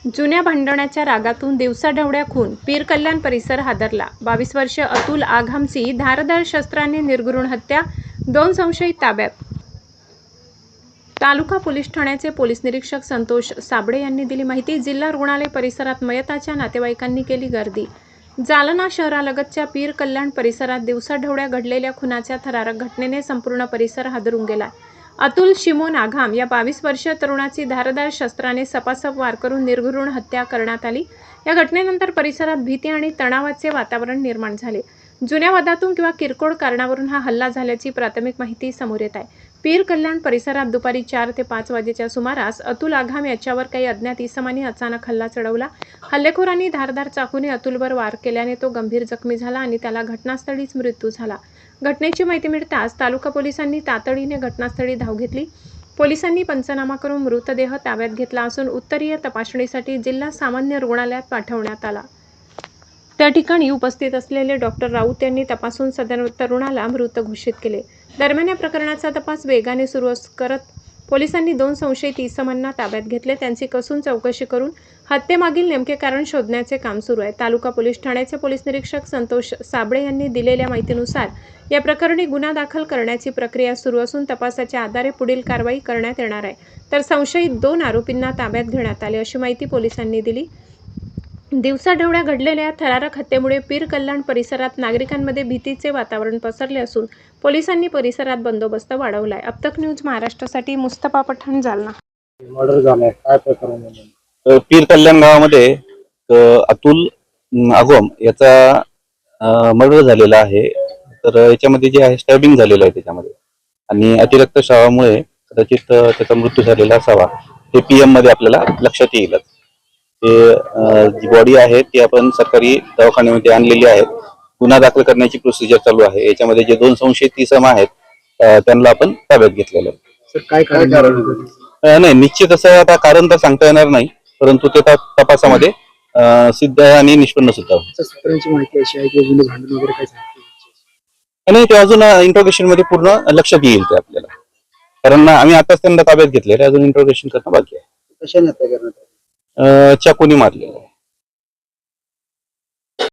जुन्या भांडणाच्या रागातून दिवसाढवळ्या खून, पीर कल्याण परिसर हादरला। 22 वर्षीय अतुल आघामची धारदार शस्त्राने निर्घृण हत्या, 2 संशयित ताब्यात। तालुका पोलीस ठाण्याचे पोलीस निरीक्षक संतोष साबळे यांनी दिली माहिती। जिल्हा रुग्णालय परिसरात मयताच्या नातेवाईकांनी केली गर्दी। जालना शहरालगतच्या पीर कल्याण परिसरात दिवसाढवळ्या घडलेल्या खुनाच्या थरारक घटनेने संपूर्ण परिसर हादरून गेला। अतुल शिमोन आघाम या 22 वर्षीय तरुणाची धारदार शस्त्राने सपासप वार करून निर्घृण हत्या करण्यात आली। या घटनेनंतर परिसरात भीती आणि तणावाचे वातावरण निर्माण झाले। जुन्या वादातून किंवा किरकोळ कारणावरून हा हल्ला झाल्याची प्राथमिक माहिती समोर येत आहे। पीर कल्याण परिसरात दुपारी 4 ते 5 वाजेच्या सुमारास अतुल आघाम याच्यावर काही अज्ञात इसमांनी अचानक हल्ला चढवला। हल्लेखोरांनी धारदार चाकूने अतुलवर वार केल्याने तो गंभीर जखमी झाला आणि त्याला घटनास्थळीच मृत्यू झाला। घटनेची माहिती मिळताच तालुका पोलिसांनी तातडीने घटनास्थळी धाव घेतली। पोलिसांनी पंचनामा करून मृतदेह ताब्यात घेतला असून उत्तरीय तपासणीसाठी जिल्हा सामान्य रुग्णालयात पाठवण्यात आला। त्या ठिकाणी उपस्थित असलेले डॉक्टर राऊत यांनी तपासून सदर तरुणाला मृत घोषित केले। दरम्यान या प्रकरणाचा तपास वेगाने सुरू करत पोलिसांनी 2 संशयित इसमांना ताब्यात घेतले। त्यांची कसून चौकशी करून हत्येमागील नेमके कारण शोधण्याचे काम सुरू आहे। तालुका पोलीस ठाण्याचे पोलीस निरीक्षक संतोष साबळे यांनी दिलेल्या माहितीनुसार या प्रकरणी गुन्हा दाखल करण्याची प्रक्रिया सुरू असून तपासाच्या आधारे पुढील कारवाई करण्यात येणार आहे। तर संशयित 2 आरोपींना ताब्यात घेण्यात आले अशी माहिती पोलिसांनी दिली। दिवसाढवळ्या घडलेल्या थरारक हत्येमुळे पीर कल्याण परिसरात नागरिकांमध्ये भीतीचे वातावरण पसरले असून पोलिसांनी परिसरात बंदोबस्त वाढवलाय। अबतक न्यूज महाराष्ट्रासाठी मुस्तफा पठाण, जालना। मर्डर झालाय, काय प्रकरण आहे? पीर कल्याण गावामध्ये अतुल आघाम याचा मर्डर झालेला आहे। तर याच्यामध्ये जे आहे स्टॅबिंग झालेलं आहे त्याच्यामध्ये, आणि अतिरक्तस्रावामुळे कदाचित त्याचा मृत्यू झालेला असावा। ते पीएम मध्ये आपल्याला लक्षात येईल। ते जी बॉडी आहे ती आपण सरकारी दवाखान्यामध्ये आणलेली आहे। गुन्हा दाखल करण्याची प्रोसिजर चालू आहे। याच्यामध्ये जे 2 संशयित इसम आहेत त्यांना आपण ताब्यात घेतलेलं आहे। सर, काय कारण? नाही, निश्चित असं आता कारण तर सांगता येणार नाही, परंतु ते तपासामध्ये सिद्ध आहे आणि निष्पन्न सुद्धा आहे। सूत्रांची माहिती अशी आहे की गुन्हे भांडण वगैरे काय झालं नाही, ते अजून इंट्रोगेशन मध्ये पूर्ण लक्षात येईल ते आपल्याला, कारण आम्ही आताच त्यांना ताब्यात घेतलेलं आहे। अजून इंट्रोगेशन करणं बाकी आहे। कशाने हत्या करण्यात आली? चाकूने मारलेलं आहे।